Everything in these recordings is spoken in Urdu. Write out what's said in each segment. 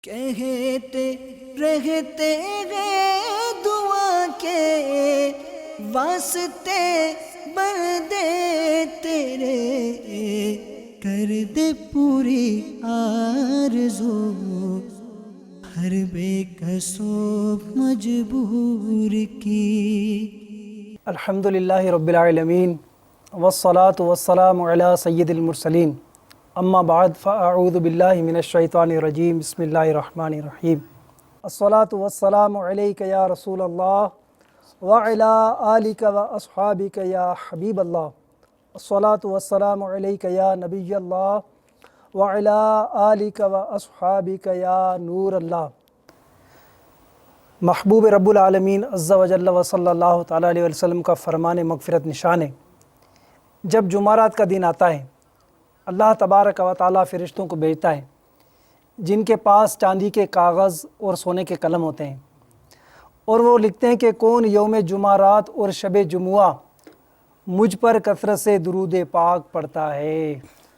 کہتے رہتے ہیں دعا کے واسطے بندے تیرے، کر دے پوری آرزو ہر بے کسو مجبور کی۔ الحمدللہ رب العالمین والصلاة والسلام علی سید المرسلین، اما بعد فاعوذ باللہ من الشیطان الرجیم، بسم اللہ الرحمن الرحیم۔ الصلاة والسلام علیک یا رسول اللہ وعلی آلک واصحابک یا حبیب اللہ، الصلاة والسلام علیک یا نبی اللہ وعلی آلک واصحابک یا نور اللہ۔ محبوب رب العالمین عز و جل و صلی اللہ تعالیٰ علیہ وسلم کا فرمان مغفرت نشان ہے، جب جمعرات کا دن آتا ہے اللہ تبارک و تعالیٰ فرشتوں کو بھیجتا ہے جن کے پاس چاندی کے کاغذ اور سونے کے قلم ہوتے ہیں، اور وہ لکھتے ہیں کہ کون یوم جمعرات اور شب جمعہ مجھ پر کثرت سے درود پاک پڑھتا ہے۔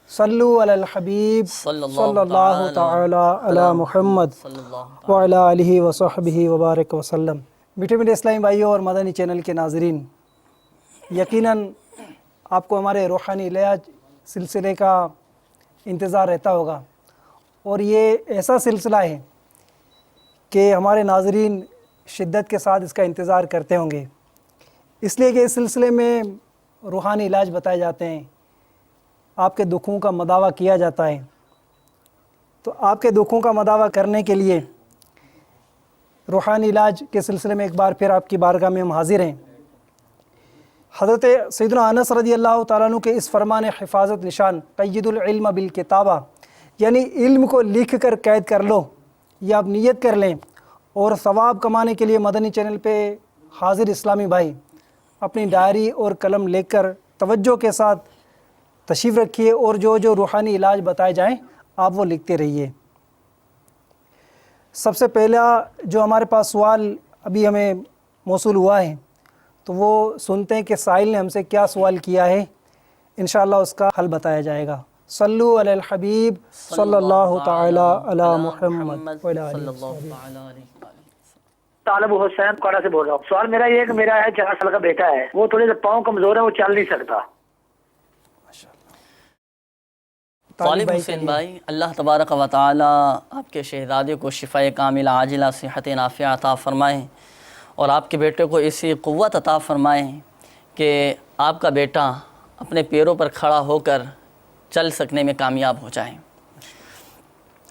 صلو علی الحبیب صلی اللہ تعالی علی محمد وعلی آلہ وصحبہ وبارک وسلم۔ میٹھے میٹھے اسلامی بھائیوں اور مدنی چینل کے ناظرین، یقیناً آپ کو ہمارے روحانی علاج سلسلے کا انتظار رہتا ہوگا، اور یہ ایسا سلسلہ ہے کہ ہمارے ناظرین شدت کے ساتھ اس کا انتظار کرتے ہوں گے، اس لیے کہ اس سلسلے میں روحانی علاج بتائے جاتے ہیں، آپ کے دکھوں کا مداوع کیا جاتا ہے۔ تو آپ کے دکھوں کا مداوع کرنے کے لیے روحانی علاج کے سلسلے میں ایک بار پھر آپ کی بارگاہ میں ہم حاضر ہیں۔ حضرت سیدنا انس رضی اللہ تعالیٰ عنہ کے اس فرمان حفاظت نشان قید العلم بالکتابہ، یعنی علم کو لکھ کر قید کر لو، یہ آپ نیت کر لیں، اور ثواب کمانے کے لیے مدنی چینل پہ حاضر اسلامی بھائی اپنی ڈائری اور قلم لے کر توجہ کے ساتھ تشریف رکھیے، اور جو روحانی علاج بتائے جائیں آپ وہ لکھتے رہیے۔ سب سے پہلا جو ہمارے پاس سوال ابھی ہمیں موصول ہوا ہے تو وہ سنتے ہیں کہ سائل نے ہم سے کیا سوال کیا ہے، انشاءاللہ اس کا حل بتایا جائے گا۔ صلو علی الحبیب صلی اللہ تعالی علی محمد وعلی آلہ وصحبہ۔ طالب حسین کوڑا سے بول رہا ہوں۔ سوال میرا یہ ہے کہ میرا 4 سال کا بیٹا ہے، وہ تھوڑے سے پاؤں کمزور ہے، وہ چل نہیں سکتا۔ طالب حسین بھائی، اللہ تبارک و تعالی آپ کے شہزادے کو شفاء کاملہ عاجلہ صحت نافعہ عطا فرمائیں، اور آپ کے بیٹے کو اسی قوت عطا فرمائیں کہ آپ کا بیٹا اپنے پیروں پر کھڑا ہو کر چل سکنے میں کامیاب ہو جائے۔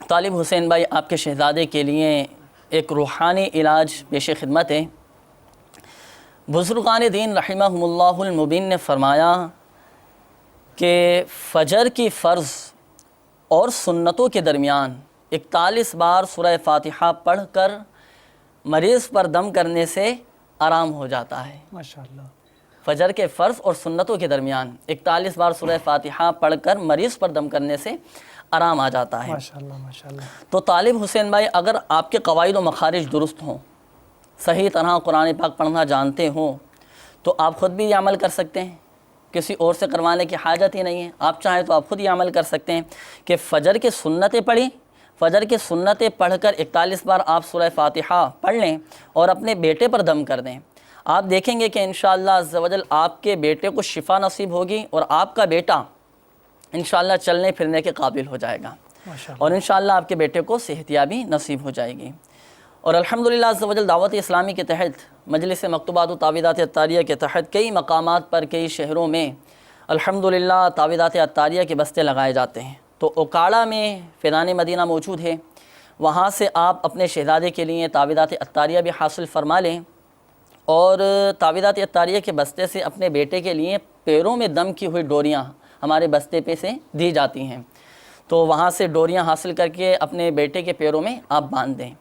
طالب حسین بھائی، آپ کے شہزادے کے لیے ایک روحانی علاج پیش خدمت ہے۔ بزرگان دین رحمہم اللہ المبین نے فرمایا کہ فجر کی فرض اور سنتوں کے درمیان 41 بار سورہ فاتحہ پڑھ کر مریض پر دم کرنے سے آرام ہو جاتا ہے۔ ماشاءاللہ۔ فجر کے فرض اور سنتوں کے درمیان 41 بار سورہ فاتحہ پڑھ کر مریض پر دم کرنے سے آرام آ جاتا ہے۔ ماشاءاللہ ماشاءاللہ۔ تو طالب حسین بھائی، اگر آپ کے قواعد و مخارج درست ہوں، صحیح طرح قرآن پاک پڑھنا جانتے ہوں، تو آپ خود بھی یہ عمل کر سکتے ہیں، کسی اور سے کروانے کی حاجت ہی نہیں ہے۔ آپ چاہیں تو آپ خود یہ عمل کر سکتے ہیں کہ فجر کے سنتیں پڑھیں، فجر کے سنتیں پڑھ کر 41 بار آپ سورہ فاتحہ پڑھ لیں اور اپنے بیٹے پر دم کر دیں۔ آپ دیکھیں گے کہ انشاءاللہ عز و جل آپ کے بیٹے کو شفا نصیب ہوگی، اور آپ کا بیٹا انشاءاللہ چلنے پھرنے کے قابل ہو جائے گا، اور انشاءاللہ آپ کے بیٹے کو صحتیابی نصیب ہو جائے گی۔ اور الحمدللہ عز و جل دعوت اسلامی کے تحت مجلس مکتوبات و تعویذات عطاریہ کے تحت کئی مقامات پر کئی شہروں میں الحمدللہ تعویذات عطاریہ کے بستے لگائے جاتے ہیں۔ تو اوکاڑا میں فیضان مدینہ موجود ہے، وہاں سے آپ اپنے شہزادے کے لیے تعویذات عطاریہ بھی حاصل فرما لیں، اور تعویذات عطاریہ کے بستے سے اپنے بیٹے کے لیے پیروں میں دم کی ہوئی ڈوریاں ہمارے بستے پہ سے دی جاتی ہیں، تو وہاں سے ڈوریاں حاصل کر کے اپنے بیٹے کے پیروں میں آپ باندھ دیں،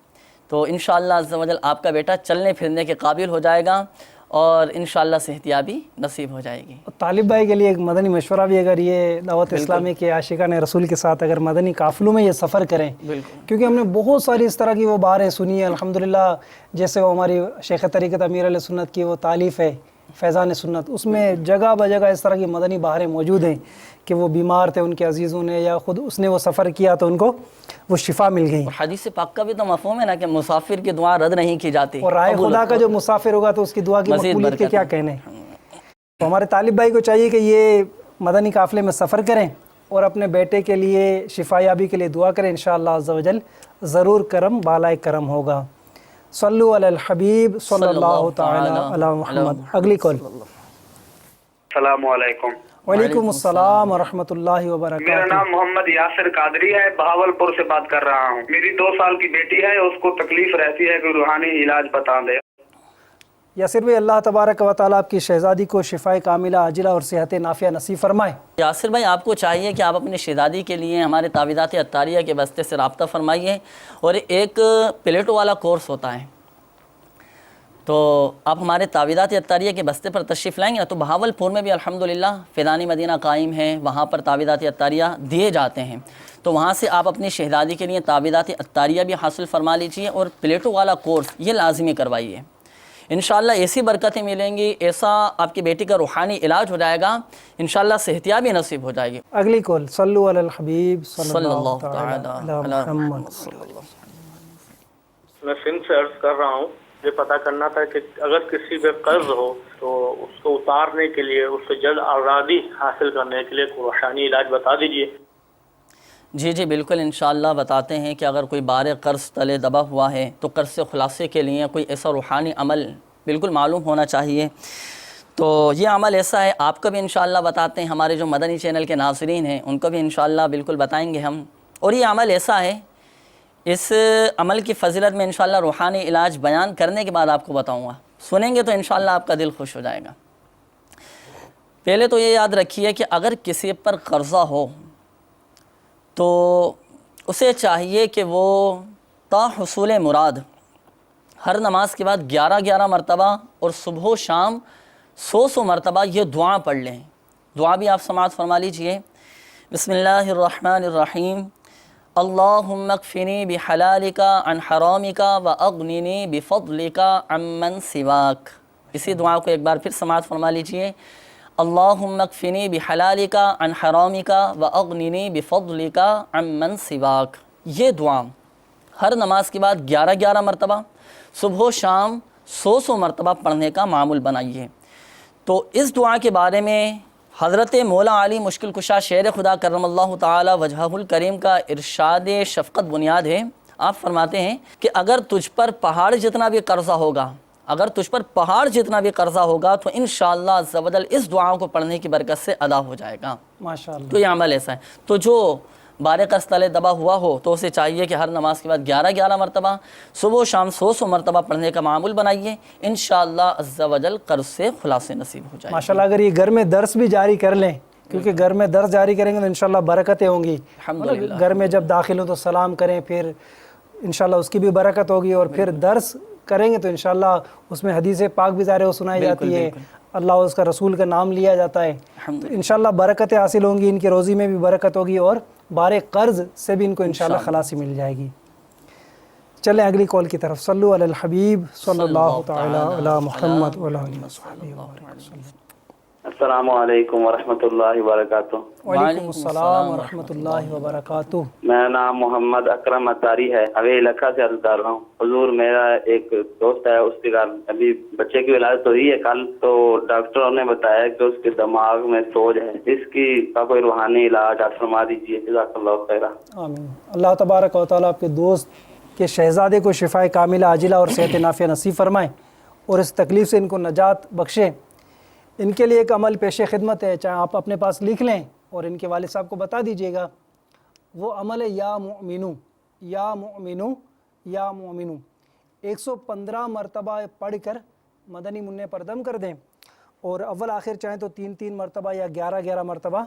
تو انشاءاللہ عز و جل آپ کا بیٹا چلنے پھرنے کے قابل ہو جائے گا، اور انشاءاللہ صحتیابی نصیب ہو جائے گی۔ طالب بھائی کے لیے ایک مدنی مشورہ بھی، اگر یہ دعوت اسلامی کے عاشقان رسول کے ساتھ اگر مدنی قافلوں میں یہ سفر کریں، کیونکہ ہم نے بہت ساری اس طرح کی وہ باریں سنی ہیں الحمدللہ، جیسے وہ ہماری شیخ طریقت امیر علیہ سنت کی وہ تالیف ہے فیضان سنت، اس میں جگہ بجگہ اس طرح کی مدنی بہاریں موجود ہیں کہ وہ بیمار تھے، ان کے عزیزوں نے یا خود اس نے وہ سفر کیا تو ان کو وہ شفا مل گئی. اور حدیث پاک کا بھی تو مفہوم ہے نا کہ مسافر کی دعا رد نہیں کی جاتی. اور رائے خدا کا جو مسافر ہوگا تو اس کی دعا کی مزید مقبولیت کے برکت کیا کہنے. تو ہمارے طالب بھائی کو چاہیے کہ یہ مدنی قافلے میں سفر کریں اور اپنے بیٹے کے لیے شفا یابی کے لیے دعا کریں، انشاءاللہ عز و جل ضرور کرم بالائے کرم ہوگا. صلو علی الحبیب صلی اللہ تعالی علی محمد. اگلی کال. السلام علیکم. وعلیکم السلام ورحمۃ اللہ میرا وبرکاتہ. نام محمد یاسر قادری ہے، بہاولپور سے بات کر رہا ہوں. میری 2 سال کی بیٹی ہے، اس کو تکلیف رہتی ہے کہ روحانی علاج بتا دے. یاسر بھائی، اللہ تبارک و تعالیٰ آپ کی شہزادی کو شفائے کاملہ عاجلہ اور صحت نافیہ نصیب فرمائے. یاسر بھائی، آپ کو چاہیے کہ آپ اپنی شہزادی کے لیے ہمارے تعویذات عطاریہ کے بستے سے رابطہ فرمائیے، اور ایک پلیٹو والا کورس ہوتا ہے، تو آپ ہمارے تعویذات عطاریہ کے بستے پر تشریف لائیں گے نا، تو بہاولپور میں بھی الحمدللہ فیضانی مدینہ قائم ہے، وہاں پر تعویذات عطاریہ دیے جاتے ہیں. تو وہاں سے آپ اپنی شہزادی کے لیے تعویذات عطاریہ بھی حاصل فرما لیجیے، اور پلیٹو والا کورس یہ لازمی کروائیے. انشاءاللہ ایسی برکتیں ملیں گی، ایسا آپ کی بیٹی کا روحانی علاج ہو جائے گا، انشاءاللہ صحتیابی نصیب ہو جائے گی. اگلی کال. صلو علی الحبیب صلی اللہ تعالی تعالی علی محمد. میں سندھ سے عرض کر رہا ہوں، یہ پتہ کرنا تھا کہ اگر کسی پہ قرض ہو تو اس کو اتارنے کے لیے، اس سے جلد آزادی حاصل کرنے کے لیے کوئی روحانی علاج بتا دیجیے. جی جی بالکل، انشاءاللہ بتاتے ہیں کہ اگر کوئی بار قرض تلے دبا ہوا ہے تو قرض سے خلاصے کے لیے کوئی ایسا روحانی عمل بالکل معلوم ہونا چاہیے. تو یہ عمل ایسا ہے، آپ کو بھی انشاءاللہ بتاتے ہیں، ہمارے جو مدنی چینل کے ناظرین ہیں ان کو بھی انشاءاللہ بالکل بتائیں گے ہم. اور یہ عمل ایسا ہے، اس عمل کی فضیلت میں انشاءاللہ روحانی علاج بیان کرنے کے بعد آپ کو بتاؤں گا، سنیں گے تو انشاءاللہ آپ کا دل خوش ہو جائے گا. پہلے تو یہ یاد رکھیے کہ اگر کسی پر قرضہ ہو تو اسے چاہیے کہ وہ تا حصول مراد ہر نماز کے بعد 11 مرتبہ اور صبح و شام 100 مرتبہ یہ دعا پڑھ لیں. دعا بھی آپ سماعت فرما لیجئے. بسم اللہ الرحمن الرحیم. اللہم اکفنی بحلالک عن حرامک واغننی بفضلک عمن سواک. اسی دعا کو ایک بار پھر سماعت فرما لیجئے. اللہم اکفنی بحلالک عن حرامک واغننی بفضلک عمن سواک. یہ دعا ہر نماز کے بعد 11 مرتبہ، صبح و شام 100 مرتبہ پڑھنے کا معمول بنائیے. تو اس دعا کے بارے میں حضرت مولا علی مشکل کشا شیر خدا کرم اللہ تعالی وجہہ الکریم کا ارشاد شفقت بنیاد ہے. آپ فرماتے ہیں کہ اگر تجھ پر پہاڑ جتنا بھی قرضہ ہوگا، اگر تجھ پر پہاڑ جتنا بھی قرضہ ہوگا تو انشاءاللہ عز و جل اس دعا کو پڑھنے کی برکت سے ادا ہو جائے گا. ماشاءاللہ. تو یہ عمل ایسا ہے. تو جو بار قرض تلے دبا ہوا ہو تو اسے چاہیے کہ ہر نماز کے بعد 11 مرتبہ، صبح و شام 100 مرتبہ پڑھنے کا معمول بنائیے. انشاءاللہ عز و جل قرض سے خلاصے نصیب ہو جائے گا. ماشاءاللہ. اگر یہ گھر میں درس بھی جاری کر لیں، کیونکہ گھر میں درس جاری کریں گے تو انشاءاللہ برکتیں ہوں گی. الحمدللہ. گھر میں جب داخل ہوں تو سلام کریں، پھر انشاءاللہ اس کی بھی برکت ہوگی، اور پھر درس کریں گے تو انشاءاللہ اس میں حدیث پاک بھی ظاہر سنائی جاتی ہے، اللہ اور اس کا رسول کا نام لیا جاتا ہے. تو انشاءاللہ برکتیں حاصل ہوں گی، ان کی روزی میں بھی برکت ہوگی، اور بار قرض سے بھی ان کو انشاءاللہ خلاصی مل جائے گی. چلیں اگلی کال کی طرف. صلو علی الحبیب صلی اللہ تعالی علی محمد وعلی آلہ وصحبہ وسلم. السلام علیکم ورحمۃ اللہ وبرکاتہ. وعلیکم السلام ورحمۃ اللہ وبرکاتہ. میرا نام محمد اکرم اتاری ہے، ابھی علاقہ سے عرض کر رہا ہوں. حضور میرا ایک دوست ہے، اس کے ابھی بچے کی ولادت ہوئی ہے کل، تو ڈاکٹروں نے بتایا کہ اس کے دماغ میں سوج ہے، اس کی کا کوئی روحانی علاج آپ فرما دیجیے. جزاک اللہ خیر. آمین. اللہ تبارک و تعالیٰ آپ کے دوست کے شہزادے کو شفائے کاملہ عاجلہ اور صحت نافیہ نصیب فرمائیں، اور اس تکلیف سے ان کو نجات بخشیں. ان کے لیے ایک عمل پیش خدمت ہے، چاہے آپ اپنے پاس لکھ لیں اور ان کے والد صاحب کو بتا دیجیے گا. وہ عمل ہے یا مؤمنو یا مؤمنو یا مؤمنو. 115 مرتبہ پڑھ کر مدنی منع پر دم کر دیں، اور اول آخر چاہیں تو 3 مرتبہ یا 11 مرتبہ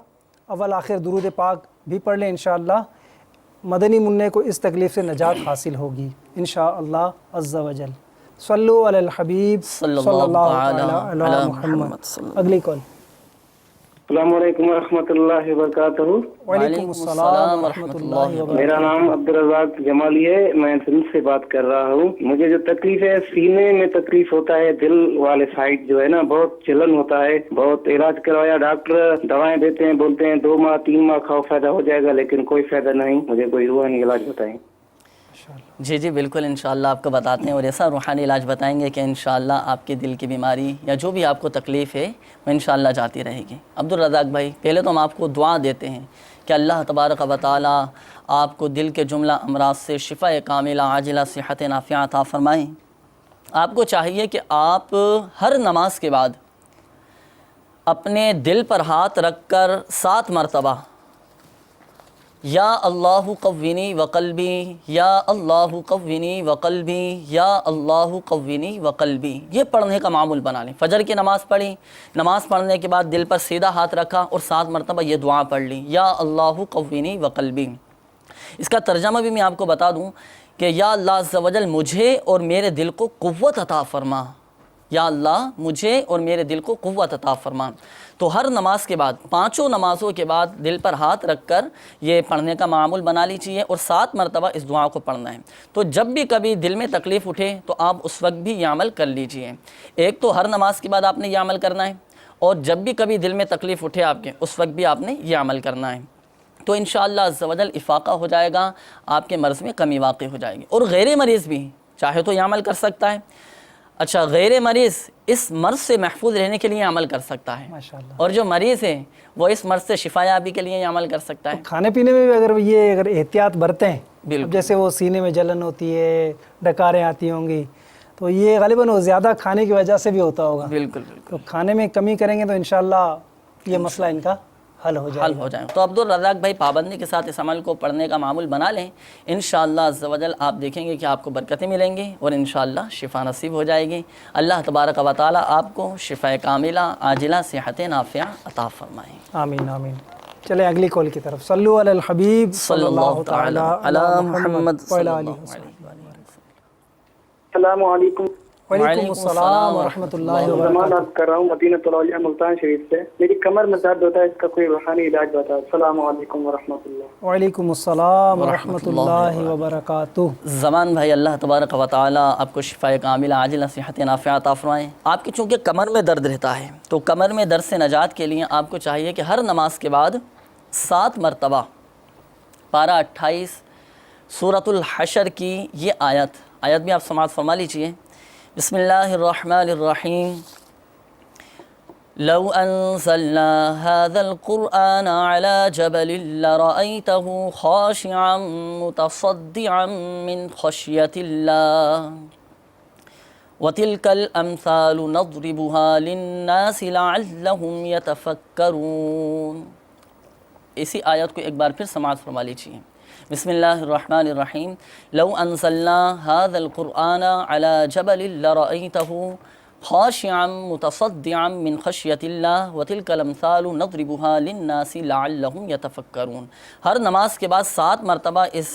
اول آخر درود پاک بھی پڑھ لیں. انشاءاللہ مدنی منع کو اس تکلیف سے نجات حاصل ہوگی انشاءاللہ عز و جل. صلو علی الحبیب صلی اللہ علی محمد. اگلی کال. السلام علیکم ورحمۃ اللہ وبرکاتہ. وعلیکم السلام ورحمۃ اللہ وبرکاتہ. میرا نام عبدالرزاق جمالی ہے, میں سندھ سے بات کر رہا ہوں. مجھے جو تکلیف ہے سینے میں تکلیف ہوتا ہے, دل والے سائڈ جو ہے نا بہت چلن ہوتا ہے. بہت علاج کروایا, ڈاکٹر دوائیں دیتے ہیں, بولتے ہیں 2 ماہ 3 ماہ کھاؤ فائدہ ہو جائے گا, لیکن کوئی فائدہ نہیں. مجھے کوئی روحانی علاج بتائیں. جی جی بالکل انشاءاللہ آپ کو بتاتے ہیں, اور ایسا روحانی علاج بتائیں گے کہ انشاءاللہ آپ کے دل کی بیماری یا جو بھی آپ کو تکلیف ہے وہ انشاءاللہ جاتی رہے گی. عبدالرزاق بھائی, پہلے تو ہم آپ کو دعا دیتے ہیں کہ اللہ تبارک و تعالی آپ کو دل کے جملہ امراض سے شفا کاملہ عاجلہ صحت نافعہ عطا فرمائیں. آپ کو چاہیے کہ آپ ہر نماز کے بعد اپنے دل پر ہاتھ رکھ کر 7 مرتبہ یا اللہ قوینی وقلبی, یا اللہ قوینی وقلبی, یا اللہ قوینی وقلبی, یہ پڑھنے کا معمول بنا لیں. فجر کی نماز پڑھی, نماز پڑھنے کے بعد دل پر سیدھا ہاتھ رکھا اور 7 مرتبہ یہ دعا پڑھ لی, یا اللہ قوینی وقلبی. اس کا ترجمہ بھی میں آپ کو بتا دوں کہ یا اللہ عز و جل مجھے اور میرے دل کو قوت عطا فرما, یا اللہ مجھے اور میرے دل کو قوت عطا فرما. تو ہر نماز کے بعد, 5 نمازوں کے بعد دل پر ہاتھ رکھ کر یہ پڑھنے کا معمول بنا لیجیے اور 7 مرتبہ اس دعا کو پڑھنا ہے. تو جب بھی کبھی دل میں تکلیف اٹھے تو آپ اس وقت بھی یہ عمل کر لیجیے. ایک تو ہر نماز کے بعد آپ نے یہ عمل کرنا ہے, اور جب بھی کبھی دل میں تکلیف اٹھے آپ کے اس وقت بھی آپ نے یہ عمل کرنا ہے. تو انشاءاللہ عز و جل افاقہ ہو جائے گا, آپ کے مرض میں کمی واقع ہو جائے گی. اور غیر مریض بھی چاہے تو یہ عمل کر سکتا ہے. اچھا, غیر مریض اس مرض سے محفوظ رہنے کے لیے عمل کر سکتا ہے, ماشاءاللہ. اور جو مریض ہے وہ اس مرض سے شفا یابی کے لیے یہ عمل کر سکتا ہے. کھانے پینے میں بھی اگر احتیاط برتیں, بالکل. جیسے وہ سینے میں جلن ہوتی ہے, ڈکاریں آتی ہوں گی, تو یہ غالباً وہ زیادہ کھانے کی وجہ سے بھی ہوتا ہوگا. بالکل بالکل. تو کھانے میں کمی کریں گے تو انشاءاللہ یہ مسئلہ ان کا حل ہو جائے گا. تو عبدالرزاق بھائی پابندی کے ساتھ اس عمل کو پڑھنے کا معمول بنا لیں. انشاءاللہ عز و جل آپ دیکھیں گے کہ آپ کو برکتیں ملیں گی اور انشاءاللہ شفا نصیب ہو جائے گی. اللہ تبارک و تعالی آپ کو شفا کاملہ عاجلہ صحت نافعہ عطا فرمائیں. آمین آمین. چلیں اگلی کال کی طرف. صلو علی الحبیب صلی اللہ تعالی علی محمد وعلی آلہ وسلم. السلام علیکم. وعلیکم السلام ورحمۃ اللہ زمان وبرکاتہ. بات کر رہا ہوں مدینہ الاولیاء ملتان شریف سے. میری کمر میں درد ہوتا ہے, اس کا کوئی روحانی علاج بتاؤ. السلام علیکم ورحمۃ اللہ. وعلیکم السلام ورحمۃ اللہ وبرکاتہ. زمان بھائی, اللہ تبارک و تعالی آپ کو شفا کاملہ عاجلہ صحت نافعہ عطا فرمائیں. آپ کی چونکہ کمر میں درد رہتا ہے, تو کمر میں درد سے نجات کے لیے آپ کو چاہیے کہ ہر نماز کے بعد 7 مرتبہ پارہ 28 سورۃ الحشر کی یہ آیت بھی آپ سماعت فرما لیجیے. بسم اللہ الرحمن الرحیم. لو انزلنا هذا القرآن على جبل لرأيته خاشعا متصدعا من خشية الله وتلك الأمثال نضربها للناس لعلهم يتفكرون. اسی آیت کو ایک بار پھر سماعت فرما لیجیے. بسم اللہ الرحمن الرحیم. لو انزلنا هذا القرآن على جبل لرأيته خاشعا متصدعا من خشية الله وتلك الأمثال نضربها للناس لعلهم يتفكرون. ہر نماز کے بعد 7 مرتبہ اس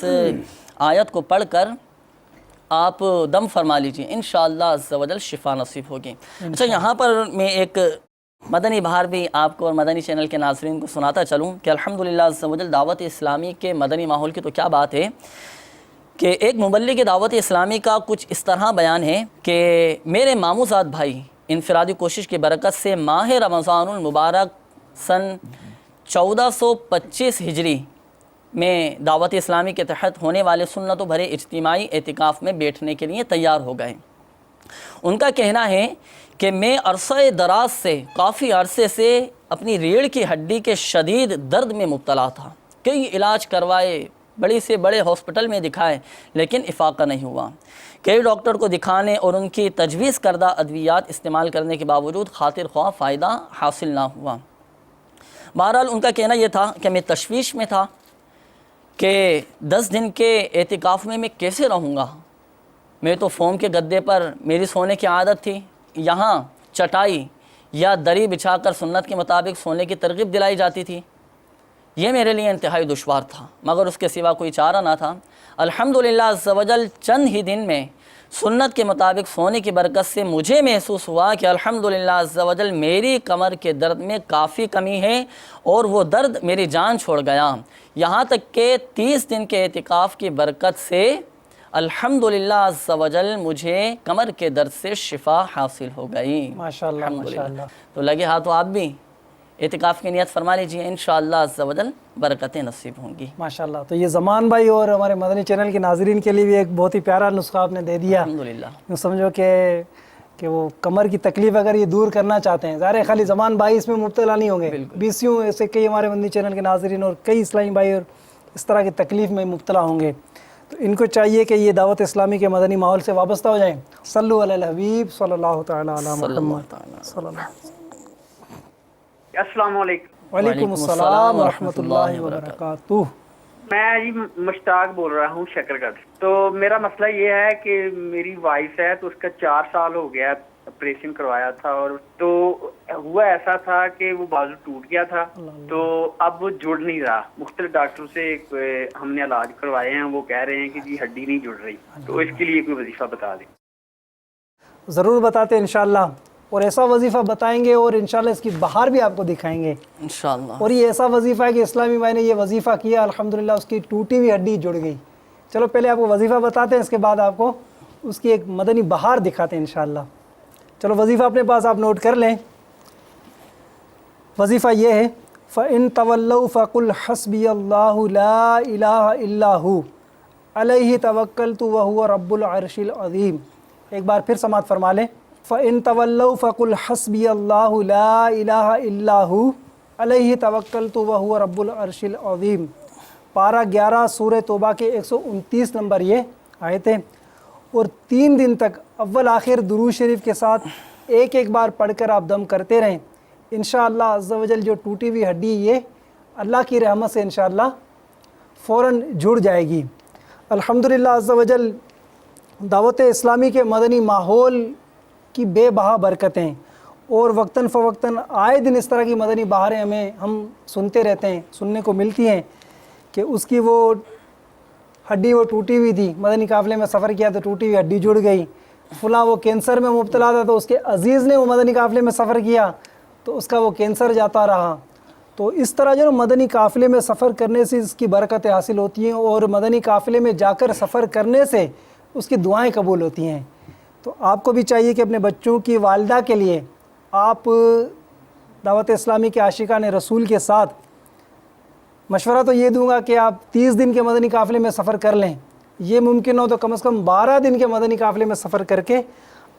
آیت کو پڑھ کر آپ دم فرما لیجیے, انشاءاللہ عز و جل شفا نصیب ہوگی. اچھا, یہاں پر میں ایک مدنی بہار بھی آپ کو اور مدنی چینل کے ناظرین کو سناتا چلوں کہ الحمدللہ عز و جل دعوت اسلامی کے مدنی ماحول کی تو کیا بات ہے کہ ایک مبلغ دعوت اسلامی کا کچھ اس طرح بیان ہے کہ میرے ماموزاد بھائی انفرادی کوشش کی برکت سے ماہ رمضان المبارک سن 1425 ہجری میں دعوت اسلامی کے تحت ہونے والے سنتوں بھرے اجتماعی اعتکاف میں بیٹھنے کے لیے تیار ہو گئے. ان کا کہنا ہے کہ میں عرصہ دراز سے کافی عرصے سے اپنی ریڑھ کی ہڈی کے شدید درد میں مبتلا تھا. کئی علاج کروائے, بڑی سے بڑے ہاسپٹل میں دکھائے, لیکن افاقہ نہیں ہوا. کئی ڈاکٹر کو دکھانے اور ان کی تجویز کردہ ادویات استعمال کرنے کے باوجود خاطر خواہ فائدہ حاصل نہ ہوا. بہرحال ان کا کہنا یہ تھا کہ میں تشویش میں تھا کہ 10 دن کے اعتکاف میں کیسے رہوں گا. میں تو فوم کے گدے پر میری سونے کی عادت تھی, یہاں چٹائی یا دری بچھا کر سنت کے مطابق سونے کی ترغیب دلائی جاتی تھی. یہ میرے لیے انتہائی دشوار تھا, مگر اس کے سوا کوئی چارہ نہ تھا. الحمدللہ عز و جل چند ہی دن میں سنت کے مطابق سونے کی برکت سے مجھے محسوس ہوا کہ الحمدللہ عز و جل میری کمر کے درد میں کافی کمی ہے اور وہ درد میری جان چھوڑ گیا، یہاں تک کہ 30 دن کے اعتکاف کی برکت سے الحمدللہ عز و جل مجھے کمر کے درد سے شفا حاصل ہو گئی۔ ماشاءاللہ ماشاءاللہ۔ تو لگے ہاتھوں آپ بھی اعتکاف کی نیت فرما لیجیے، انشاءاللہ عز و جل برکتیں نصیب ہوں گی۔ ماشاءاللہ۔ تو یہ زمان بھائی اور ہمارے مدنی چینل کے ناظرین کے لیے بھی ایک بہت ہی پیارا نسخہ آپ نے دے دیا۔ الحمدللہ۔ یوں سمجھو کہ وہ کمر کی تکلیف اگر یہ دور کرنا چاہتے ہیں، ظاہر ہے خالی زمان بھائی اس میں مبتلا نہیں ہوں گے، بیسیوں ایسے کئی ہمارے مدنی چینل کے ناظرین اور کئی اسلامی بھائی اور اس طرح کی تکلیف میں مبتلا ہوں گے، تو ان کو چاہیے کہ یہ دعوت اسلامی کے مدنی ماحول سے وابستہ ہو جائیں۔ صلو علی الحبیب صلی اللہ تعالی علی محمد صلی اللہ۔ السلام علیکم۔ وعلیکم السلام ورحمۃ اللہ وبرکاتہ۔ میں جی مشتاق بول رہا ہوں شکر گڑھ۔ تو میرا مسئلہ یہ ہے کہ میری وائف ہے، تو اس کا 4 سال ہو گیا آپریشن کروایا تھا، اور تو ہوا ایسا تھا کہ وہ بازو ٹوٹ گیا تھا، تو اب وہ جڑ نہیں رہا۔ مختلف ڈاکٹروں سے ہم نے علاج کروائے ہیں، وہ کہہ رہے ہیں کہ جی ہڈی نہیں جڑ رہی، تو اس کے لیے کوئی وظیفہ بتا دیں۔ ضرور بتاتے ہیں انشاءاللہ، اور ایسا وظیفہ بتائیں گے اور انشاءاللہ اس کی بہار بھی آپ کو دکھائیں گے انشاءاللہ۔ اور یہ ایسا وظیفہ ہے کہ اسلامی بھائی نے یہ وظیفہ کیا، الحمدللہ اس کی ٹوٹی ہوئی ہڈی جڑ گئی۔ چلو پہلے آپ کو وظیفہ بتاتے ہیں، اس کے بعد آپ کو اس کی ایک مدنی بہار دکھاتے ہیں انشاءاللہ۔ چلو وظیفہ اپنے پاس آپ نوٹ کر لیں۔ وظیفہ یہ ہے فَإِن تَوَلَّوْا فَقُلْ حَسْبِيَ اللَّهُ لَا إِلَهَ إِلَّا هُوَ عَلَيْهِ تَوَكَّلْتُ وَهُوَ رَبُّ الْعَرْشِ الْعَظِيمِ۔ ایک بار پھر سماعت فرما لیں۔ فَإِن تَوَلَّوْا فَقُلْ حَسْبِيَ اللَّهُ لَا إِلَهَ إِلَّا هُوَ عَلَيْهِ تَوَكَّلْتُ وَهُوَ رَبُّ الْعَرْشِ الْعَظِيمِ۔ پارہ 11 سورہ توبہ کے 129 نمبر یہ آیت ہے، اور 3 دن تک اول آخر درود شریف کے ساتھ ایک ایک بار پڑھ کر آپ دم کرتے رہیں، انشاءاللہ عز و جل جو ٹوٹی ہوئی ہڈی یہ اللہ کی رحمت سے انشاءاللہ فوراً جڑ جائے گی۔ الحمدللہ عز و جل دعوت اسلامی کے مدنی ماحول کی بے بہا برکتیں، اور وقتاً فوقتاً آئے دن اس طرح کی مدنی بہاریں ہم سنتے رہتے ہیں، سننے کو ملتی ہیں کہ اس کی وہ ہڈی وہ ٹوٹی ہوئی تھی، مدنی قافلے میں سفر کیا تو ٹوٹی ہوئی ہڈی جڑ گئی، فلاں وہ کینسر میں مبتلا تھا تو اس کے عزیز نے وہ مدنی قافلے میں سفر کیا تو اس کا وہ کینسر جاتا رہا۔ تو اس طرح جو مدنی قافلے میں سفر کرنے سے اس کی برکتیں حاصل ہوتی ہیں، اور مدنی قافلے میں جا کر سفر کرنے سے اس کی دعائیں قبول ہوتی ہیں۔ تو آپ کو بھی چاہیے کہ اپنے بچوں کی والدہ کے لیے آپ دعوت اسلامی کے عاشقان رسول کے ساتھ مشورہ تو یہ دوں گا کہ آپ 30 دن کے مدنی قافلے میں سفر کر لیں، یہ ممکن ہو تو کم از کم 12 دن کے مدنی قافلے میں سفر کر کے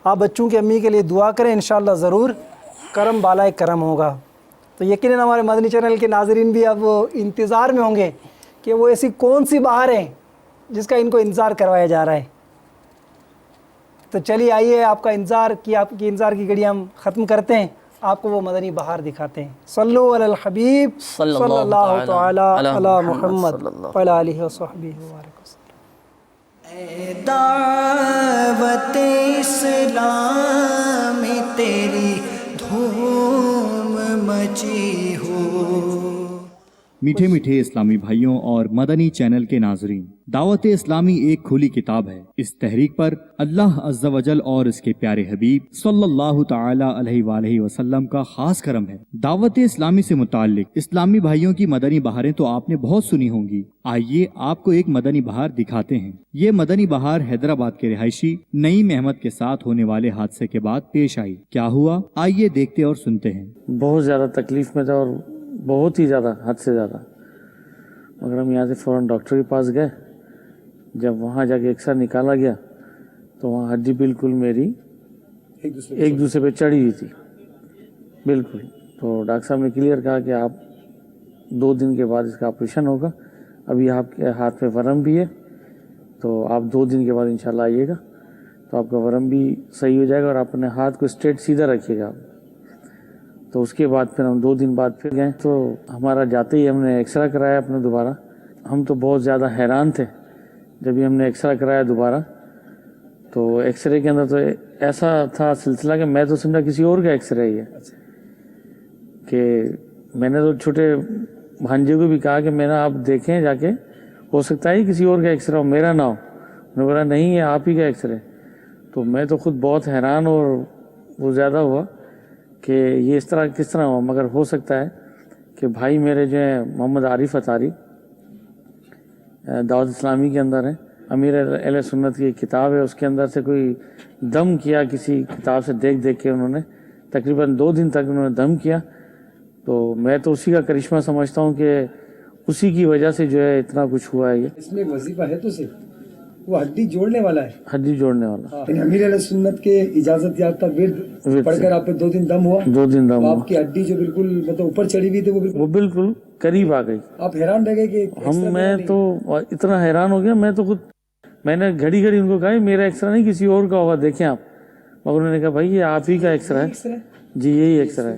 آپ بچوں کی امی کے لیے دعا کریں، انشاءاللہ ضرور کرم بالائے کرم ہوگا۔ تو یقیناً ہمارے مدنی چینل کے ناظرین بھی اب انتظار میں ہوں گے کہ وہ ایسی کون سی بہار ہے جس کا ان کو انتظار کروایا جا رہا ہے۔ تو چلیے آئیے آپ کی انتظار کی گھڑی ہم ختم کرتے ہیں، آپ کو وہ مدنی بہار دکھاتے ہیں۔ صلو علی الحبیب صلی اللہ تعالی علی محمد وعلی آلہ وصحبہ وسلم۔ اے دعوت اسلام میں تیری دھوم مچی ہو۔ میٹھے میٹھے اسلامی بھائیوں اور مدنی چینل کے ناظرین، دعوت اسلامی ایک کھلی کتاب ہے۔ اس تحریک پر اللہ عز و جل اور اس کے پیارے حبیب صلی اللہ تعالی علیہ وآلہ وسلم کا خاص کرم ہے۔ دعوت اسلامی سے متعلق اسلامی بھائیوں کی مدنی بہاریں تو آپ نے بہت سنی ہوں گی، آئیے آپ کو ایک مدنی بہار دکھاتے ہیں۔ یہ مدنی بہار حیدرآباد کے رہائشی نعیم احمد کے ساتھ ہونے والے حادثے کے بعد پیش آئی۔ کیا ہوا، آئیے دیکھتے اور سنتے ہیں۔ بہت زیادہ تکلیف میں تھا، اور بہت ہی زیادہ، حد سے زیادہ، مگر ہم یہاں سے فوراً ڈاکٹر کے پاس گئے۔ جب وہاں جا کے ایکسرے نکالا گیا تو وہاں ہڈی بالکل میری ایک دوسرے پہ چڑھی ہوئی تھی بالکل۔ تو ڈاکٹر صاحب نے کلیئر کہا کہ آپ 2 دن کے بعد اس کا آپریشن ہوگا، ابھی آپ کے ہاتھ میں ورم بھی ہے، تو آپ 2 دن کے بعد انشاءاللہ آئیے گا تو آپ کا ورم بھی صحیح ہو جائے گا، اور آپ اپنے ہاتھ کو اسٹریٹ سیدھا رکھیے گا۔ تو اس کے بعد پھر ہم 2 دن بعد پھر گئے، تو ہمارا جاتے ہی ہم نے ایکسرے کرایا اپنا دوبارہ۔ ہم تو بہت زیادہ حیران تھے جب ہم نے ایکسرے کرایا دوبارہ، تو ایکسرے کے اندر تو ایسا تھا سلسلہ کہ میں تو سمجھا کسی اور کا ایکسرے ہی ہے، کہ میں نے تو چھوٹے بھانجے کو بھی کہا کہ میرا آپ دیکھیں جا کے، ہو سکتا ہے کسی اور کا ایکسرے ہو، میرا نہ ہو۔ انہوں نے بولا نہیں، یہ آپ ہی کا ایکسرے۔ تو میں تو خود بہت حیران اور وہ زیادہ ہوا کہ یہ اس طرح کس طرح ہوا، مگر ہو سکتا ہے کہ بھائی میرے جو ہیں محمد عارف اطاری دعوت اسلامی کے اندر ہیں، امیر اہل سنت کی کتاب ہے، اس کے اندر سے کوئی دم کیا کسی کتاب سے دیکھ کے، انہوں نے تقریباً 2 دن تک انہوں نے دم کیا، تو میں تو اسی کا کرشمہ سمجھتا ہوں کہ اسی کی وجہ سے جو ہے اتنا کچھ ہوا ہے۔ یہ اس میں وظیفہ ہے تو صرف وہ ہڈی جوڑنے والا ہے، ہڈی جوڑنے والا۔ امیر علیہ سنت کے اجازت یافتہ ورد پڑھ کر آپ پہ 2 دن دم ہوا، 2 دن دم ہوا، آپ کی ہڈی جو بالکل مطلب اوپر چڑھی ہوئی تھی وہ بالکل قریب آ گئی۔ آپ حیران رہ گئے کہ میں تو اتنا حیران ہو گیا، میں تو خود میں نے گھڑی ان کو کہا میرا ایکسرا نہیں کسی اور کا ہوگا، دیکھیں آپ، مگر انہوں نے کہا بھائی یہ آپ ہی کا ایکسرا ہے، جی یہی ایکسرا ہے۔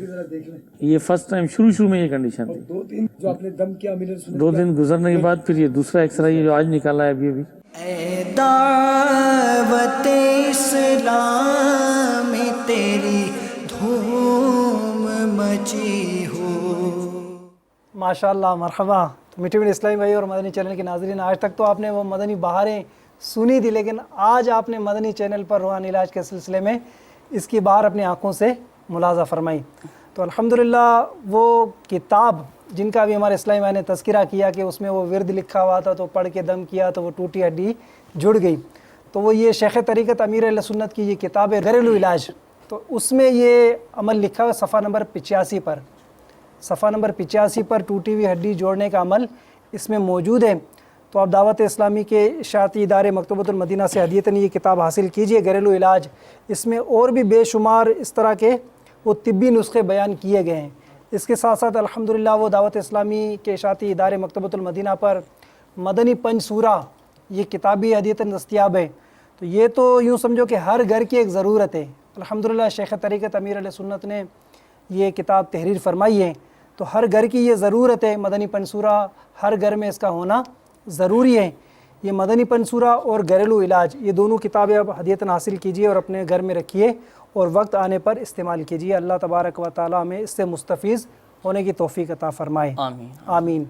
یہ فرسٹ ٹائم شروع میں یہ کنڈیشن تھی، 2 دن جو آپ نے دم کیا امیر علیہ سنت 2 دن گزرنے کے بعد پھر یہ دوسرا ایکسرا یہ جو آج نکالا ہے ابھی اے دعوت اسلام میں تیری دھوم مچی ہو۔ ماشاءاللہ، مرحبا۔ تو میٹھے میٹھے اسلامی بھائی اور مدنی چینل کے ناظرین، آج تک تو آپ نے وہ مدنی بہاریں سنی تھی، لیکن آج آپ نے مدنی چینل پر روحانی علاج کے سلسلے میں اس کی بہار اپنی آنکھوں سے ملاحظہ فرمائی۔ تو الحمدللہ وہ کتاب جن کا بھی ہمارے اسلامی بھائی نے تذکرہ کیا کہ اس میں وہ ورد لکھا ہوا تھا، تو پڑھ کے دم کیا تو وہ ٹوٹی ہڈی جڑ گئی، تو وہ یہ شیخ طریقت امیر اہل سنت کی یہ کتاب ہے گھریلو علاج، تو اس میں یہ عمل لکھا ہوا صفحہ نمبر 85 پر، صفحہ نمبر 85 پر ٹوٹی ہوئی ہڈی جوڑنے کا عمل اس میں موجود ہے۔ تو آپ دعوت اسلامی کے اشاعتی ادارے مکتبۃ المدینہ سے ہدیتاً یہ کتاب حاصل کیجئے، گھریلو علاج۔ اس میں اور بھی بے شمار اس طرح کے وہ طبی نسخے بیان کیے گئے ہیں۔ اس کے ساتھ ساتھ الحمدللہ وہ دعوت اسلامی کے اشاعتی ادارے مکتبۃ المدینہ پر مدنی پنج سورہ یہ کتاب بھی ہدیتاً دستیاب ہے۔ تو یہ تو یوں سمجھو کہ ہر گھر کی ایک ضرورت ہے۔ الحمدللہ شیخ طریقت امیر علیہ سنت نے یہ کتاب تحریر فرمائی ہے، تو ہر گھر کی یہ ضرورت ہے، مدنی پنج سورہ ہر گھر میں اس کا ہونا ضروری ہے۔ یہ مدنی پنج سورہ اور گھریلو علاج یہ دونوں کتابیں آپ ہدیتاً حاصل کیجئے اور اپنے گھر میں رکھیے اور وقت آنے پر استعمال کیجئے۔ اللہ تبارک و تعالیٰ ہمیں اس سے مستفیض ہونے کی توفیق عطا فرمائے، آمین آمین۔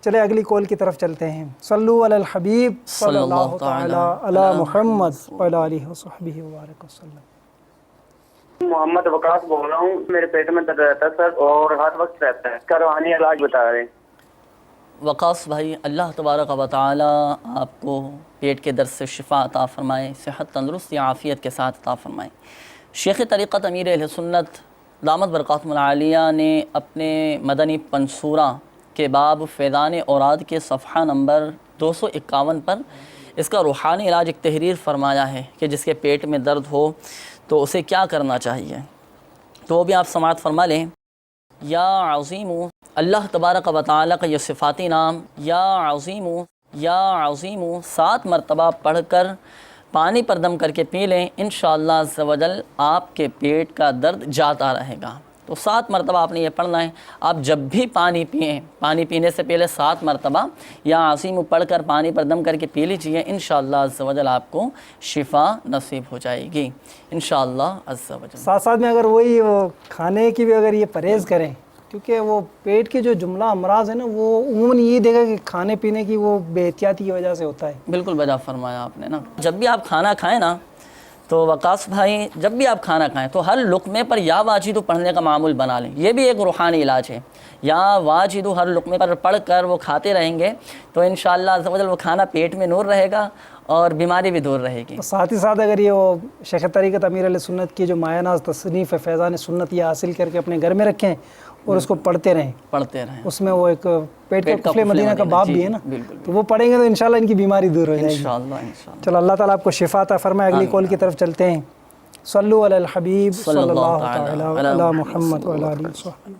چلے اگلی کال کی طرف چلتے ہیں۔ صلو علی الحبیب صلی اللہ تعالی علی محمد وعلی آلہ وصحبہ وبارک وسلم۔ محمد وقاص بول رہا ہوں، میرے پیٹ میں درد رہتا ہے سر اور ہر وقت رہتا ہے، کا روحانی علاج بتا رہے ہیں۔ وقاص بھائی، اللہ تبارک و تعالی آپ کو پیٹ کے درد سے شفا عطا فرمائے، صحت تندرستی عافیت کے ساتھ عطا فرمائے۔ شیخ طریقت امیر اہل سنت دامت برکاتہم العالیہ نے اپنے مدنی پنج سورہ کے باب فیضان اوراد کے صفحہ نمبر 251 پر اس کا روحانی علاج ایک تحریر فرمایا ہے کہ جس کے پیٹ میں درد ہو تو اسے کیا کرنا چاہیے، تو وہ بھی آپ سماعت فرما لیں۔ یا عظیم، اللہ تبارک و تعالیٰ کا یہ صفاتی نام یا عظیم، یا عظیم 7 مرتبہ پڑھ کر پانی پر دم کر کے پی لیں، انشاءاللہ عز و جل آپ کے پیٹ کا درد جاتا رہے گا۔ تو 7 مرتبہ آپ نے یہ پڑھنا ہے۔ آپ جب بھی پانی پئیں، پانی پینے سے پہلے 7 مرتبہ یا عظیم پڑھ کر پانی پر دم کر کے پی لیجئے، انشاءاللہ عز و جل آپ کو شفا نصیب ہو جائے گی انشاءاللہ عز و جل۔ ساتھ ساتھ میں اگر وہی وہ کھانے کی بھی اگر یہ پرہیز کریں، کیونکہ وہ پیٹ کے جو جملہ امراض ہیں نا وہ عموماً یہ دیکھا کہ کھانے پینے کی وہ بے احتیاطی کی وجہ سے ہوتا ہے۔ بالکل بجا فرمایا آپ نے نا۔ جب بھی آپ کھانا کھائیں نا تو وقاص بھائی، جب بھی آپ کھانا کھائیں تو ہر لقمے پر یا واجدو پڑھنے کا معمول بنا لیں، یہ بھی ایک روحانی علاج ہے۔ یا واجدو ہر لقمے پر پڑھ کر وہ کھاتے رہیں گے تو انشاءاللہ عز و جل وہ کھانا پیٹ میں نور رہے گا اور بیماری بھی دور رہے گی۔ ساتھ ہی ساتھ اگر یہ وہ شیخ طریقت امیر علیہ سنت کی جو مایہ ناز تصنیف ہے فیضان سنت یہ حاصل کر کے اپنے گھر میں رکھیں اور اس کو پڑھتے رہیں، اس میں وہ ایک پیٹ کا قفل مدینہ کا باب بھی ہے نا، تو وہ پڑھیں گے تو انشاءاللہ ان کی بیماری دور ہو جائے گی انشاءاللہ۔ چلو اللہ تعالیٰ آپ کو شفا عطا فرمائے۔ اگلی کال کی طرف چلتے ہیں۔ صلو علی الحبیب صلی اللہ تعالی علی محمد وعلی آلہ وصحبہ۔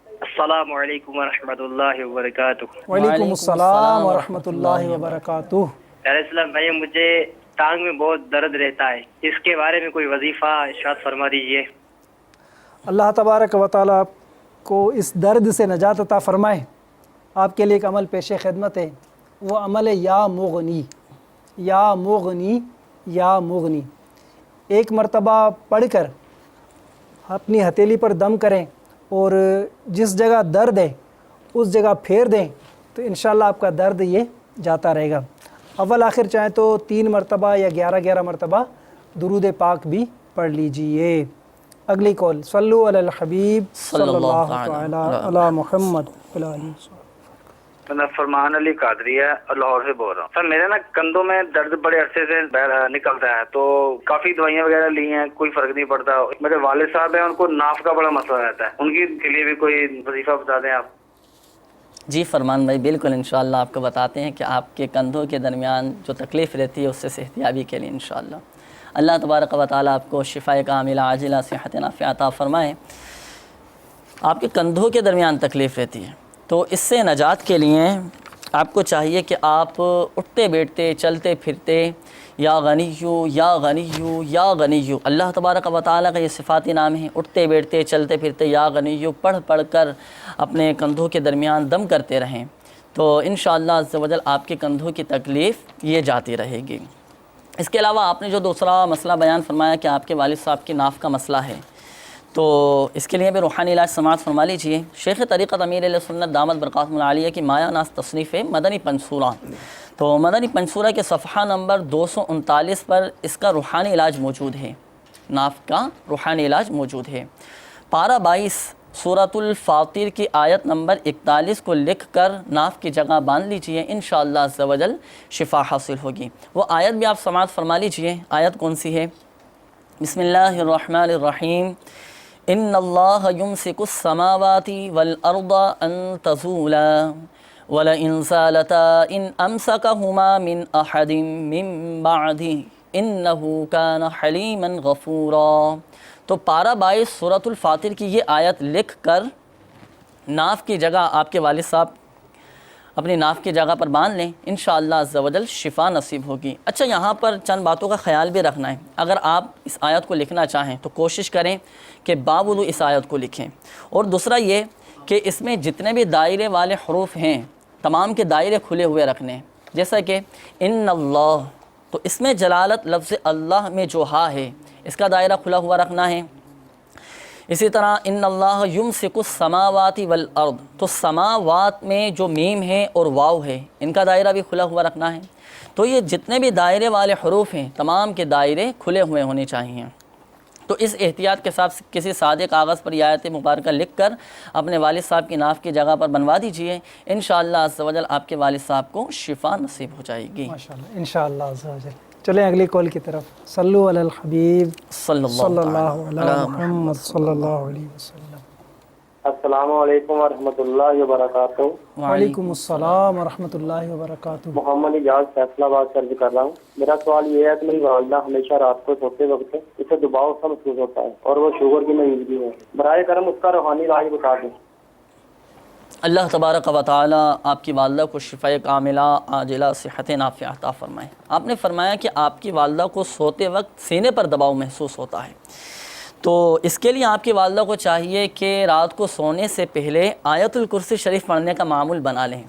السلام علیکم ورحمۃ اللہ وبرکاتہ۔ وعلیکم السلام ورحمۃ اللہ وبرکاتہ۔ اسلام بھائی، مجھے ٹانگ میں بہت درد رہتا ہے، اس کے بارے میں کوئی وظیفہ ارشاد فرما دیجیے۔ اللہ تبارک و تعالیٰ آپ کو اس درد سے نجات عطا فرمائے۔ آپ کے لیے ایک عمل پیش خدمت ہے، وہ عمل ہے یا مغنی، یا مغنی، یا مغنی۔ 1 مرتبہ پڑھ کر اپنی ہتھیلی پر دم کریں اور جس جگہ درد ہے اس جگہ پھیر دیں تو انشاءاللہ آپ کا درد یہ جاتا رہے گا۔ اول آخر چاہیں تو 3 مرتبہ یا 11 مرتبہ درود پاک بھی پڑھ لیجئے۔ اگلی کال، صلو علی الحبیب صلی اللہ تعالی علی محمد وعلی آلہ وسلم۔ میں فرمان علی قادری ہے اور لاہور سے بول رہا ہوں۔ سر میرے نا کندھوں میں درد بڑے عرصے سے نکل رہا ہے، تو کافی دوائیاں وغیرہ لی ہیں، کوئی فرق نہیں پڑتا۔ میرے والد صاحب ہیں، ان کو ناف کا بڑا مسئلہ رہتا ہے، ان کی کے لیے بھی کوئی وظیفہ بتا دیں آپ۔ جی فرمان بھائی، بالکل انشاءاللہ آپ کو بتاتے ہیں کہ آپ کے کندھوں کے درمیان جو تکلیف رہتی ہے اس سے صحتیابی کے لیے انشاءاللہ اللہ تبارک و تعالیٰ آپ کو شفاء کاملہ عاجلہ صحت نافعہ عطا فرمائے۔ آپ کے کندھوں کے درمیان تکلیف رہتی ہے تو اس سے نجات کے لیے آپ کو چاہیے کہ آپ اٹھتے بیٹھتے چلتے پھرتے یا غنیو یا غنیو یا غنیو، اللہ تبارک و تعالیٰ کا یہ صفاتی نام ہے، اٹھتے بیٹھتے چلتے پھرتے یا غنیو پڑھ کر اپنے کندھوں کے درمیان دم کرتے رہیں تو انشاءاللہ عز و جل آپ کے کندھوں کی تکلیف یہ جاتی رہے گی۔ اس کے علاوہ آپ نے جو دوسرا مسئلہ بیان فرمایا کہ آپ کے والد صاحب کی ناف کا مسئلہ ہے، تو اس کے لیے بھی روحانی علاج سماعت فرما لیجیے۔ شیخ طریقت امیر علیہ سنت دامت برکاتہم العالیہ کی مایا ناز تصنیف ہے مدنی پنصورہ، تو مدنی پنصورہ کے صفحہ نمبر 239 پر اس کا روحانی علاج موجود ہے، ناف کا روحانی علاج موجود ہے۔ پارہ 22 سورۃ الفاطر کی آیت نمبر 41 کو لکھ کر ناف کی جگہ باندھ لیجئے، انشاءاللہ عز و جل شفا حاصل ہوگی۔ وہ آیت بھی آپ سماعت فرما لیجئے۔ آیت کون سی ہے؟ بسم اللہ الرحمن الرحیم، ان اللہ یمسک السماوات والارض ان تزولا ولئن زالتا ان امسکہما من احد من بعدہ انہ کان حلیما غفورا۔ تو پارہ 22 سورۃ الفاطر کی یہ آیت لکھ کر ناف کی جگہ آپ کے والد صاحب اپنی ناف کی جگہ پر باندھ لیں، انشاءاللہ عز و جل شفا نصیب ہوگی۔ اچھا، یہاں پر چند باتوں کا خیال بھی رکھنا ہے۔ اگر آپ اس آیت کو لکھنا چاہیں تو کوشش کریں کہ باوضو اس آیت کو لکھیں، اور دوسرا یہ کہ اس میں جتنے بھی دائرے والے حروف ہیں تمام کے دائرے کھلے ہوئے رکھنے ہیں، جیسا کہ ان اللہ، تو اس میں جلالت لفظ اللہ میں جو ہا ہے اس کا دائرہ کھلا ہوا رکھنا ہے۔ اسی طرح ان اللہ یمسک السماوات والارض، تو سماوات میں جو میم ہے اور واو ہے ان کا دائرہ بھی کھلا ہوا رکھنا ہے۔ تو یہ جتنے بھی دائرے والے حروف ہیں تمام کے دائرے کھلے ہوئے ہونے چاہیے۔ تو اس احتیاط کے ساتھ کسی سادے کاغذ پر یہ آیت مبارکہ لکھ کر اپنے والد صاحب کی ناف کی جگہ پر بنوا دیجئے، انشاءاللہ عز و جل آپ کے والد صاحب کو شفا نصیب ہو جائے گی ماشاءاللہ انشاءاللہ عز و جل۔ چلیں اگلی کال کی طرف، صلو علی الحبیب صلی اللہ علی محمد صلی اللہ علیہ وسلم۔ السلام علیکم ورحمۃ اللہ وبرکاتہ۔ وعلیکم السلام ورحمۃ اللہ وبرکاتہ۔ محمد اجاز فیصلہ آباد سے عرض کر رہا ہوں۔ میرا سوال یہ ہے کہ میری والدہ ہمیشہ رات کو سوتے وقت اسے دباؤ سا محسوس ہوتا ہے اور وہ شوگر کی مریض بھی ہے، برائے کرم اس کا روحانی علاج بتا دیں۔ اللہ تبارک و تعالی آپ کی والدہ کو شفاء کاملہ عاجلہ صحت نافعہ عطا فرمائے۔ آپ نے فرمایا کہ آپ کی والدہ کو سوتے وقت سینے پر دباؤ محسوس ہوتا ہے، تو اس کے لیے آپ کی والدہ کو چاہیے کہ رات کو سونے سے پہلے آیت الکرسی شریف پڑھنے کا معمول بنا لیں۔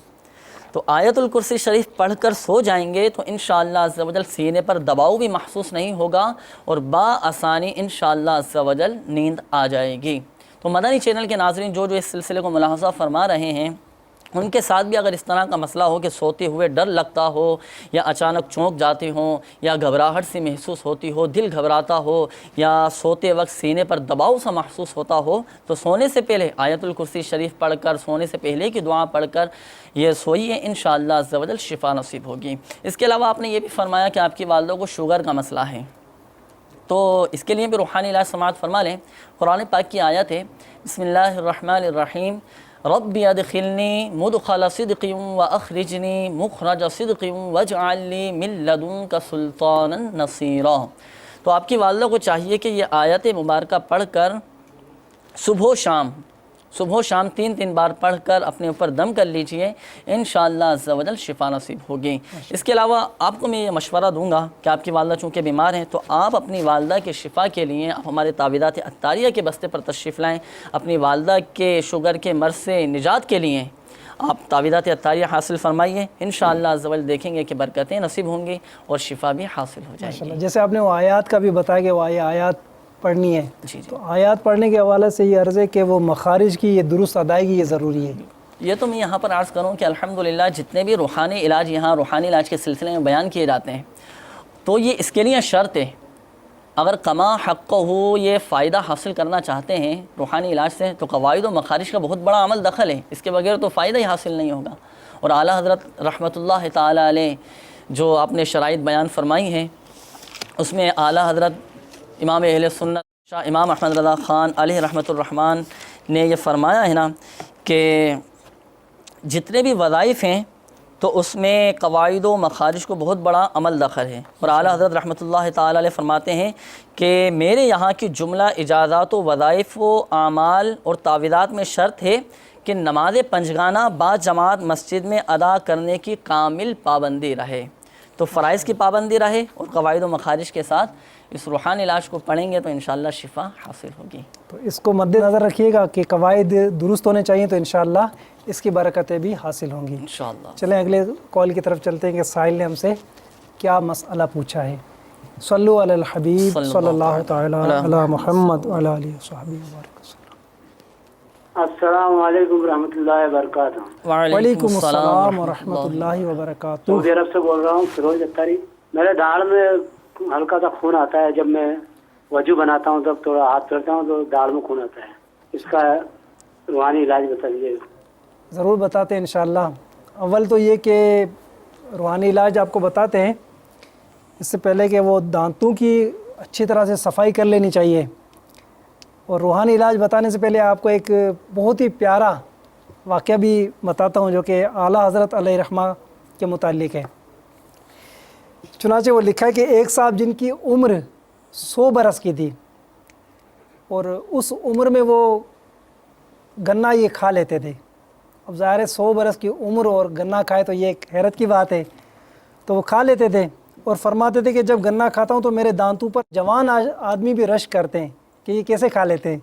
تو آیت الکرسی شریف پڑھ کر سو جائیں گے تو انشاءاللہ عز و جل سینے پر دباؤ بھی محسوس نہیں ہوگا اور بآسانی انشاءاللہ عز و جل نیند آ جائے گی۔ تو مدنی چینل کے ناظرین جو اس سلسلے کو ملاحظہ فرما رہے ہیں، ان کے ساتھ بھی اگر اس طرح کا مسئلہ ہو کہ سوتے ہوئے ڈر لگتا ہو یا اچانک چونک جاتے ہوں یا گھبراہٹ سی محسوس ہوتی ہو، دل گھبراتا ہو یا سوتے وقت سینے پر دباؤ سا محسوس ہوتا ہو، تو سونے سے پہلے آیت الکرسی شریف پڑھ کر، سونے سے پہلے کی دعا پڑھ کر یہ سوئیے، انشاءاللہ عز و جل شفا نصیب ہوگی۔ اس کے علاوہ آپ نے یہ بھی فرمایا کہ آپ کی والدہ کو شوگر کا مسئلہ ہے، تو اس کے لیے بھی روحانی علاج سماعت فرما لیں۔ قرآن پاک کی آیت ہے، بسم اللہ الرحمن الرحیم، رب ادخلنی مدخل صدق واخرجنی مخرج صدق واجعل لی من لدنک سلطانا نصیرا۔ تو آپ کی والدہ کو چاہیے کہ یہ آیت مبارکہ پڑھ کر صبح و شام 3 بار پڑھ کر اپنے اوپر دم کر لیجئے، انشاءاللہ عز و جل شفا نصیب ہوگی۔ اس کے علاوہ آپ کو میں یہ مشورہ دوں گا کہ آپ کی والدہ چونکہ بیمار ہیں تو آپ اپنی والدہ کے شفا کے لیے آپ ہمارے تعویذات عطاریہ کے بستے پر تشریف لائیں۔ اپنی والدہ کے شوگر کے مرض سے نجات کے لیے آپ تعویذات عطاریہ حاصل فرمائیے، انشاءاللہ عز و جل دیکھیں گے کہ برکتیں نصیب ہوں گی اور شفا بھی حاصل ہو جائے گی۔ جیسے آپ نے وہ آیات کا بھی بتایا کہ وہ آیات پڑھنی ہے، تو آیات پڑھنے کے حوالے سے یہ عرض ہے کہ وہ مخارج کی یہ درست ادائیگی یہ ضروری ہے۔ یہ تو میں یہاں پر عرض کروں کہ الحمدللہ جتنے بھی روحانی علاج یہاں روحانی علاج کے سلسلے میں بیان کیے جاتے ہیں تو یہ اس کے لیے شرط ہے، اگر کما حق ہو یہ فائدہ حاصل کرنا چاہتے ہیں روحانی علاج سے تو قواعد و مخارج کا بہت بڑا عمل دخل ہے، اس کے بغیر تو فائدہ ہی حاصل نہیں ہوگا۔ اور اعلیٰ حضرت رحمۃ اللہ تعالی علیہ جو آپ نے شرائط بیان فرمائی ہیں اس میں اعلیٰ حضرت امام اہل سنت شاہ امام احمد رضا خان علیہ رحمۃ الرحمن نے یہ فرمایا ہے نا کہ جتنے بھی وظائف ہیں تو اس میں قواعد و مخارج کو بہت بڑا عمل دخل ہے۔ اور اعلیٰ حضرت رحمۃ اللہ تعالی علیہ فرماتے ہیں کہ میرے یہاں کی جملہ اجازات و وظائف و اعمال اور تعویذات میں شرط ہے کہ نماز پنجگانہ با جماعت مسجد میں ادا کرنے کی کامل پابندی رہے، تو فرائض کی پابندی رہے اور قواعد و مخارج کے ساتھ اس روحانی علاج کو پڑھیں گے تو انشاءاللہ شفا حاصل ہوگی۔ تو اس کو مد نظر رکھیے گا کہ قواعد درست ہونے چاہیے تو انشاءاللہ اس کی برکتیں بھی حاصل ہوں گی انشاءاللہ۔ چلیں اگلے کال کی طرف چلتے ہیں کہ سائل نے ہم سے کیا مسئلہ پوچھا ہے۔ صلو علی الحبیب صلی اللہ تعالی علی محمد وعلی آلہ وصحبہ وبارک۔ السلام علیکم ورحمۃ اللہ وبرکاتہ۔ وعلیکم السلام ورحمۃ اللہ وبرکاتہ۔ سعودی عرب سے بول رہا ہوں، فیروز اتاری۔ میرے داڑھ میں ہلکا سا خون آتا ہے، جب میں وضو بناتا ہوں تب تھوڑا ہاتھ پھیرتا ہوں تو داڑھ میں خون آتا ہے، اس کا روحانی علاج بتا دیجیے۔ ضرور بتاتے ہیں انشاءاللہ۔ اول تو یہ کہ روحانی علاج آپ کو بتاتے ہیں، اس سے پہلے کہ وہ دانتوں کی اچھی طرح سے صفائی کر لینی چاہیے۔ اور روحانی علاج بتانے سے پہلے آپ کو ایک بہت ہی پیارا واقعہ بھی بتاتا ہوں جو کہ اعلیٰ حضرت علیہ رحمہ کے متعلق ہے۔ چنانچہ وہ لکھا ہے کہ ایک صاحب جن کی عمر 100 برس کی تھی اور اس عمر میں وہ گنا یہ کھا لیتے تھے۔ اب ظاہر ہے 100 برس کی عمر اور گنا کھائے تو یہ ایک حیرت کی بات ہے، تو وہ کھا لیتے تھے اور فرماتے تھے کہ جب گنا کھاتا ہوں تو میرے دانتوں پر جوان آدمی بھی رشک کرتے ہیں کہ یہ کیسے کھا لیتے ہیں۔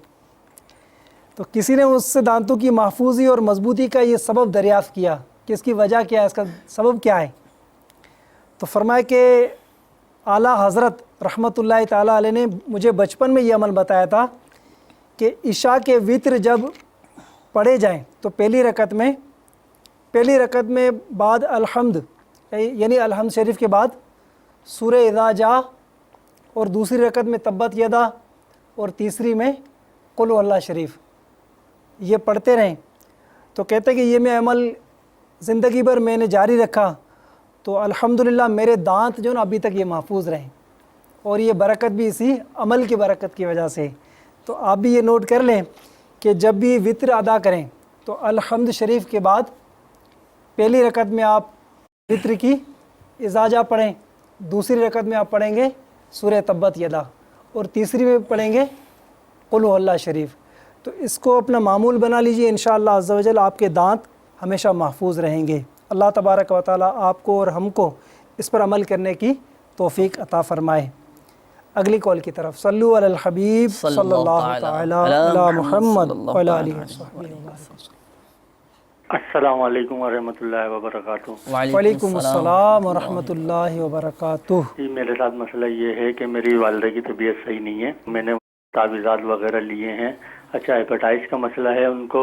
تو کسی نے اس سے دانتوں کی محفوظی اور مضبوطی کا یہ سبب دریافت کیا کہ اس کی وجہ کیا ہے، اس کا سبب کیا ہے۔ تو فرمایا کہ اعلیٰ حضرت رحمۃ اللہ تعالی علیہ نے مجھے بچپن میں یہ عمل بتایا تھا کہ عشاء کے وتر جب پڑھے جائیں تو پہلی رکعت میں بعد الحمد یعنی الحمد شریف کے بعد سورہ اذا جاء، اور دوسری رکعت میں تبت یدا، اور تیسری میں قل هو اللہ شریف یہ پڑھتے رہیں۔ تو کہتے کہ یہ میں عمل زندگی بھر میں نے جاری رکھا تو الحمدللہ میرے دانت جو نا ابھی تک یہ محفوظ رہیں، اور یہ برکت بھی اسی عمل کی برکت کی وجہ سے۔ تو آپ بھی یہ نوٹ کر لیں کہ جب بھی وطر ادا کریں تو الحمد شریف کے بعد پہلی رکعت میں آپ وطر کی اذا جاء پڑھیں، دوسری رکعت میں آپ پڑھیں گے سورہ تبت یدا، اور تیسری میں پڑھیں گے قل هو اللہ شریف۔ تو اس کو اپنا معمول بنا لیجئے، انشاءاللہ عز و جل آپ کے دانت ہمیشہ محفوظ رہیں گے۔ اللہ تبارک و تعالی آپ کو اور ہم کو اس پر عمل کرنے کی توفیق عطا فرمائے۔ اگلی کال کی طرف۔ صلو علی الحبیب صلی اللہ تعالی علی محمد وعلی آلہ وصحبہ وسلم۔ السلام علیکم ورحمۃ اللہ وبرکاتہ۔ وعلیکم السلام ورحمۃ اللہ وبرکاتہ۔ جی میرے ساتھ مسئلہ یہ ہے کہ میری والدہ کی طبیعت صحیح نہیں ہے، میں نے تعویذات وغیرہ لیے ہیں۔ اچھا ہیپاٹائٹس کا مسئلہ ہے ان کو،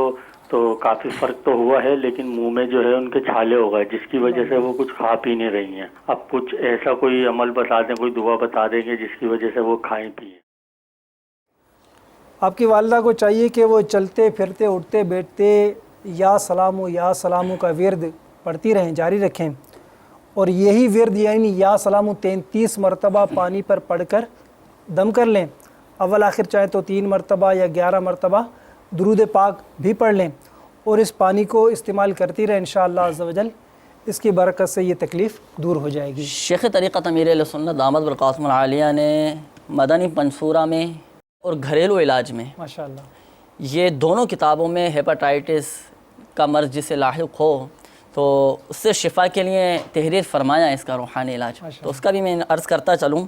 تو کافی فرق تو ہوا ہے لیکن منہ میں جو ہے ان کے چھالے ہو گئے جس کی وجہ سے وہ کچھ کھا پی نہیں رہی ہیں۔ اب کچھ ایسا کوئی عمل بتا دیں، کوئی دعا بتا دیں کہ جس کی وجہ سے وہ کھائیں پئیں۔ آپ کی والدہ کو چاہیے کہ وہ چلتے پھرتے اٹھتے بیٹھتے یا سلامو کا ورد پڑھتی رہیں، جاری رکھیں، اور یہی ورد یعنی یا سلامو 33 مرتبہ پانی پر پڑھ کر دم کر لیں۔ اول آخر چاہے تو 3 مرتبہ یا 11 مرتبہ درود پاک بھی پڑھ لیں، اور اس پانی کو استعمال کرتی رہیں، انشاءاللہ عز و جل اس کی برکت سے یہ تکلیف دور ہو جائے گی۔ شیخ طریقت امیر اہل سنت دامت برکاتہم العالیہ نے مدنی پنصورہ میں اور گھریلو علاج میں ماشاءاللہ یہ دونوں کتابوں میں ہیپاٹائٹس کا مرض جسے لاحق ہو تو اس سے شفا کے لیے تحریر فرمایا ہے اس کا روحانی علاج۔ تو اس کا بھی میں عرض کرتا چلوں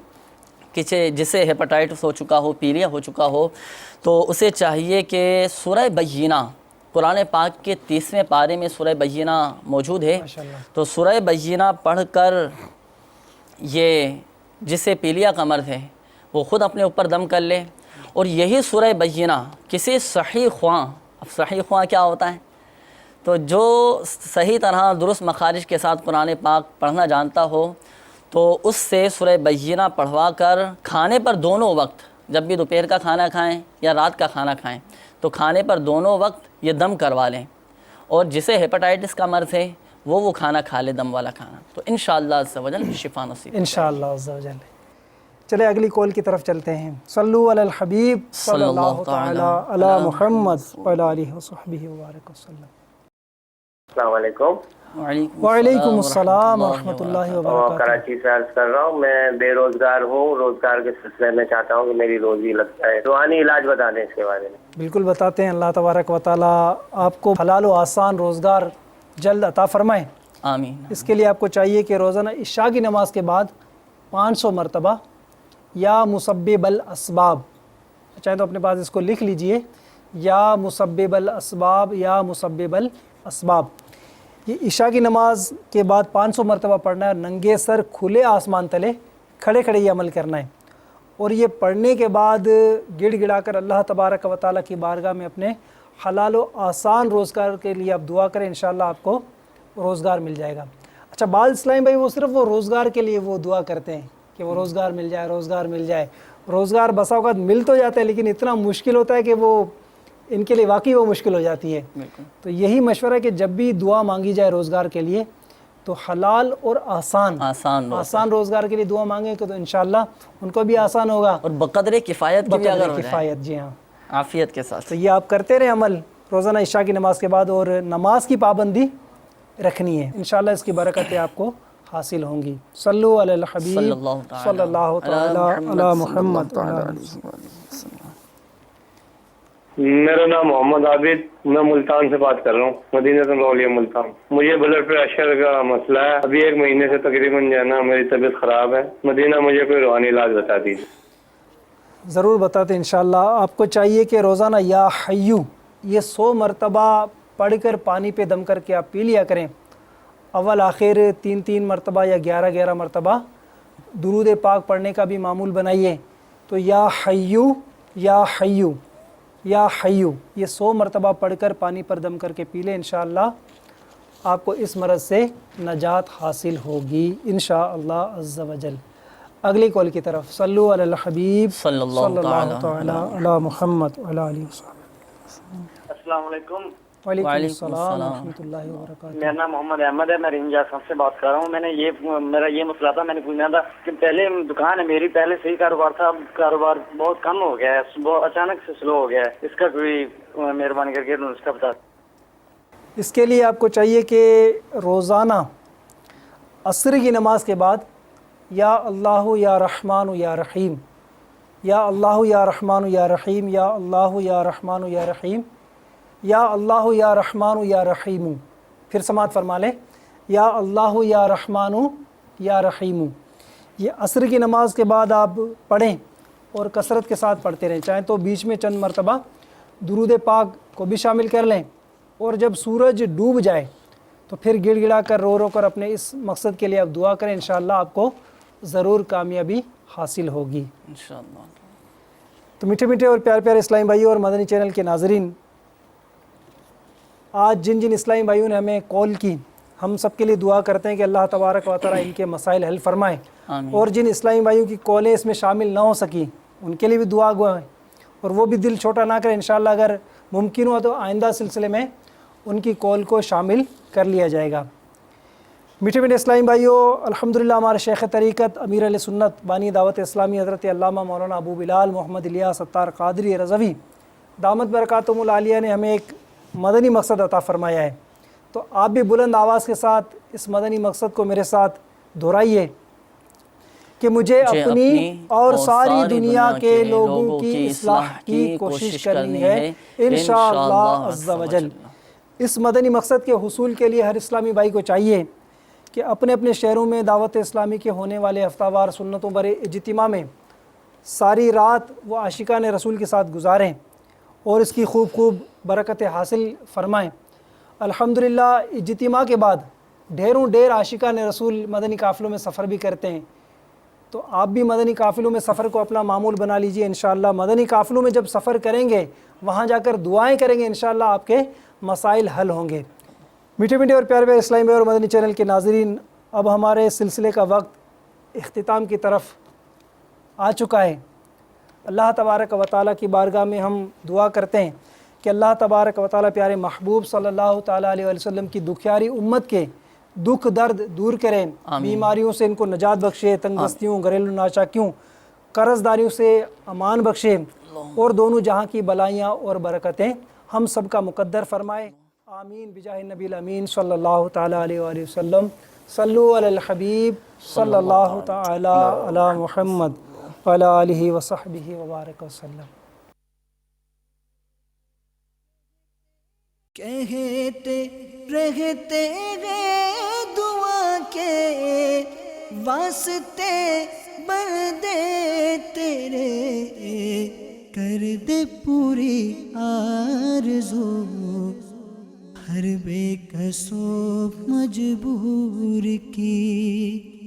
کہ جسے ہیپاٹائٹس ہو چکا ہو، پیلیا ہو چکا ہو، تو اسے چاہیے کہ سورہ بینہ قرآن پاک کے 30ویں پارے میں سورہ بینہ موجود ہے، تو سورہ بینہ پڑھ کر یہ جسے پیلیا کا مرض ہے وہ خود اپنے اوپر دم کر لے، اور یہی سورہ بینہ کسی صحیح خواں، اب صحیح خواں کیا ہوتا ہے؟ تو جو صحیح طرح درست مخارج کے ساتھ قرآن پاک پڑھنا جانتا ہو تو اس سے سورہ بینہ پڑھوا کر کھانے پر دونوں وقت، جب بھی دوپہر کا کھانا کھائیں یا رات کا کھانا کھائیں، تو کھانے پر دونوں وقت یہ دم کروا لیں، اور جسے ہیپاٹائٹس کا مرض ہے وہ کھانا کھا لے، دم والا کھانا، تو انشاءاللہ عز و جل شفا نصیب انشاءاللہ عز و جل۔ چلے اگلی کال کی طرف چلتے ہیں۔ صلو علی الحبیب صلی اللہ تعالی علی محمد وعلی آلہ وصحبہ وبارک وسلم۔ السلام علیکم۔ وعلیکم السلام ورحمۃ اللہ وبرکاتہ۔ کراچی سے عرض کر رہا ہوں، میں بے روزگار ہوں، روزگار کے سلسلے میں چاہتا ہوں کہ میری روزی لگ جائے، روحانی علاج بتا دیں اس کے بارے میں۔ بالکل بتاتے ہیں، اللہ تبارک و تعالیٰ آپ کو حلال و آسان روزگار جلد عطا فرمائیں، آمین۔ اس کے لیے آپ کو چاہیے کہ روزانہ عشاء کی نماز کے بعد 500 مرتبہ یا مسبب الاسباب، چاہے تو اپنے پاس اس کو لکھ لیجئے، یا مسبب الاسباب یا مسبب الاسباب، یہ عشاء کی نماز کے بعد 500 مرتبہ پڑھنا ہے، اور ننگے سر کھلے آسمان تلے کھڑے کھڑے یہ عمل کرنا ہے، اور یہ پڑھنے کے بعد گڑ گڑا کر اللہ تبارک و تعالیٰ کی بارگاہ میں اپنے حلال و آسان روزگار کے لیے آپ دعا کریں، انشاءاللہ آپ کو روزگار مل جائے گا۔ اچھا، بعض اسلامی بھائی وہ صرف وہ روزگار کے لیے وہ دعا کرتے ہیں کہ وہ روزگار مل جائے، روزگار مل جائے۔ روزگار بسا اوقات مل تو جاتا ہے لیکن اتنا مشکل ہوتا ہے کہ وہ ان کے لیے واقعی وہ مشکل ہو جاتی ہے۔ تو یہی مشورہ ہے کہ جب بھی دعا مانگی جائے روزگار کے لیے تو حلال اور آسان روزگار کے لیے دعا مانگیں تو انشاءاللہ ان کو بھی آسان ہوگا، اور بقدر کفایت کی بھی اگر ہو جائے، کفایت، جی ہاں، عافیت کے ساتھ۔ تو یہ آپ کرتے رہیں عمل روزانہ عشاء کی نماز کے بعد، اور نماز کی پابندی رکھنی ہے، انشاءاللہ اس کی برکتیں آپ کو حاصل ہوں گی۔ صلو علی الحبیب صلی اللہ تعالی علی محمد۔ میرا نام محمد عابد، میں ملتان سے بات کر رہا ہوں، مدینہ الاولیاء ملتان۔ مجھے بلڈ پریشر کا مسئلہ ہے، ابھی 1 مہینے سے تقریباً جو ہے نا میری طبیعت خراب ہے۔ مدینہ مجھے کوئی روحانی علاج بتا دیجیے۔ ضرور بتاتے ہیں انشاءاللہ۔ آپ کو چاہیے کہ روزانہ یا حیو یہ 100 مرتبہ پڑھ کر پانی پہ دم کر کے آپ پی لیا کریں، اول آخر 3 مرتبہ یا 11 مرتبہ درود پاک پڑھنے کا بھی معمول بنائیے۔ تو یا حیو یا حیو یا حیو یہ 100 مرتبہ پڑھ کر پانی پر دم کر کے پی لیں، انشاءاللہ آپ کو اس مرض سے نجات حاصل ہوگی انشاءاللہ عز و جل۔ اگلی کال کی طرف۔ صلو علی الحبیب صلی اللہ تعالی علی محمد وعلی آلہ وسلم۔ السلام علیکم۔ وعلیکم السلام ورحمۃ اللہ وبرکاتہ۔ میرا نام محمد احمد ہے، میں رنجا آسام سے بات کر رہا ہوں۔ میرا یہ مسئلہ تھا، میں نے پوچھنا تھا کہ پہلے دکان ہے میری، پہلے صحیح کاروبار تھا، اب کاروبار بہت کم ہو گیا ہے، بہت اچانک سے سلو ہو گیا ہے، اس کا کوئی مہربانی کر کے نسخہ بتا۔ اس کے لیے آپ کو چاہیے کہ روزانہ عصر کی نماز کے بعد یا اللہ یا رحمان یا رحیم، یا اللہ یا رحمان یا رحیم، یا اللہ یا رحمان یا رحیم، یا اللہ یا رحمان یا رحیم، پھر سماعت فرما لیں، یا اللہ یا رحمان یا رحیم، یہ عصر کی نماز کے بعد آپ پڑھیں اور کثرت کے ساتھ پڑھتے رہیں، چاہیں تو بیچ میں چند مرتبہ درود پاک کو بھی شامل کر لیں، اور جب سورج ڈوب جائے تو پھر گڑ گڑا کر رو کر اپنے اس مقصد کے لیے آپ دعا کریں، انشاءاللہ آپ کو ضرور کامیابی حاصل ہوگی انشاءاللہ۔ تو میٹھے میٹھے اور پیارے پیارے اسلامی بھائیوں اور مدنی چینل کے ناظرین، آج جن اسلامی بھائیوں نے ہمیں کال کی، ہم سب کے لیے دعا کرتے ہیں کہ اللہ تبارک و تعالیٰ ان کے مسائل حل فرمائے، اور جن اسلامی بھائیوں کی کالیں اس میں شامل نہ ہو سکی ان کے لیے بھی دعا گو ہے، اور وہ بھی دل چھوٹا نہ کریں، انشاءاللہ اگر ممکن ہوا تو آئندہ سلسلے میں ان کی کال کو شامل کر لیا جائے گا۔ میٹھے میٹھے اسلامی بھائیوں، الحمدللہ ہمارے شیخ طریقت امیر علیہ سنت بانی دعوت اسلامی حضرت علامہ مولانا ابو بلال محمد الیاس ستار قادری رضوی دامت برکاتہم العالیہ نے ہمیں ایک مدنی مقصد عطا فرمایا ہے، تو آپ بھی بلند آواز کے ساتھ اس مدنی مقصد کو میرے ساتھ دہرائیے کہ مجھے اپنی اور ساری دنیا کے لوگوں کی اصلاح کی کوشش کرنی ہے انشاءاللہ عز و جل۔ اس مدنی مقصد کے حصول کے لیے ہر اسلامی بھائی کو چاہیے کہ اپنے اپنے شہروں میں دعوت اسلامی کے ہونے والے ہفتہ وار سنتوں پر اجتماع میں ساری رات وہ عاشقان رسول کے ساتھ گزاریں اور اس کی خوب برکتیں حاصل فرمائیں۔ الحمدللہ اجتماع کے بعد ڈھیر عاشقان رسول مدنی قافلوں میں سفر بھی کرتے ہیں، تو آپ بھی مدنی قافلوں میں سفر کو اپنا معمول بنا لیجئے انشاءاللہ۔ مدنی قافلوں میں جب سفر کریں گے، وہاں جا کر دعائیں کریں گے، انشاءاللہ آپ کے مسائل حل ہوں گے۔ میٹھے میٹھے اور پیارے پیارے اسلامی بھائی اور مدنی چینل کے ناظرین، اب ہمارے سلسلے کا وقت اختتام کی طرف آ چکا ہے۔ اللہ تبارک و تعالیٰ کی بارگاہ میں ہم دعا کرتے ہیں کہ اللہ تبارک و تعالیٰ پیارے محبوب صلی اللہ تعالیٰ علیہ وسلم کی دکھیاری امت کے دکھ درد دور کریں، بیماریوں سے ان کو نجات بخشے، تنگ دستیوں، گھریلو ناچاکیوں، قرض داریوں سے امان بخشے، اور دونوں جہاں کی بلائیاں اور برکتیں ہم سب کا مقدر فرمائے۔ آمین بجاہ نبی الامین صلی اللہ تعالیٰ علیہ وآلہ وسلم۔ صلو علی الحبیب صلی اللہ تعالیٰ علی محمد وعلی آلہ وصحبہ وبارک وسلم۔ کہتے رہتے گئے دعا کے واسطے بندے تیرے، کر دے پوری آرزو ہر بے کسو مجبور کی۔